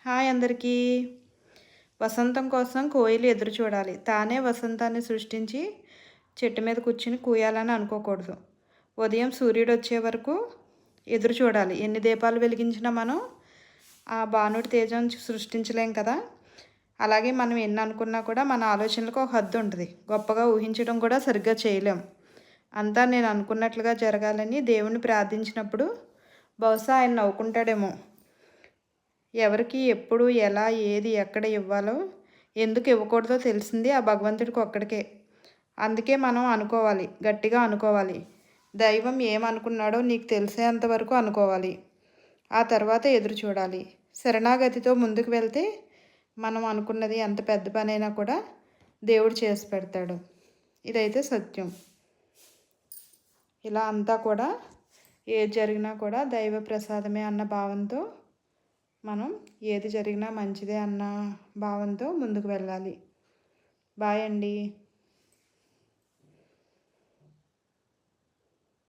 Hi అందరికీ. వసంతం కోసం కోయిలు ఎదురు చూడాలి. తానే వసంతాన్ని సృష్టించి చెట్టు మీద కూర్చుని కూయాలని అనుకోకూడదు. ఉదయం సూర్యుడు వచ్చే వరకు ఎదురు చూడాలి. ఎన్ని దీపాలు వెలిగించినా మనం ఆ భానుడి తేజం సృష్టించలేం కదా. అలాగే మనం ఎన్ని అనుకున్నా కూడా మన ఆలోచనలకు ఒక హద్దు ఉంటుంది. గొప్పగా ఊహించడం కూడా సరిగ్గా చేయలేం. అంతా నేను అనుకున్నట్లుగా జరగాలని దేవుణ్ణి ప్రార్థించినప్పుడు బహుశా ఆయన నవ్వుకుంటాడేమో. ఎవరికి ఎప్పుడు ఎలా ఏది ఎక్కడ ఇవ్వాలో ఎందుకు ఇవ్వకూడదో తెలిసింది ఆ భగవంతుడికి ఒక్కడికే. అందుకే మనం అనుకోవాలి, గట్టిగా అనుకోవాలి. దైవం ఏమనుకున్నాడో నీకు తెలిసేంత వరకు అనుకోవాలి. ఆ తర్వాత ఎదురు చూడాలి. శరణాగతితో ముందుకు వెళ్తే మనం అనుకున్నది ఎంత పెద్ద పనైనా కూడా దేవుడు చేసి పెడతాడు. ఇదైతే సత్యం. ఇలా అంతా కూడా ఏది జరిగినా కూడా దైవ ప్రసాదమే అన్న భావంతో మనం ఏది జరిగినా మంచిదే అన్న భావంతో ముందుకు వెళ్ళాలి. బాయ్ అండి.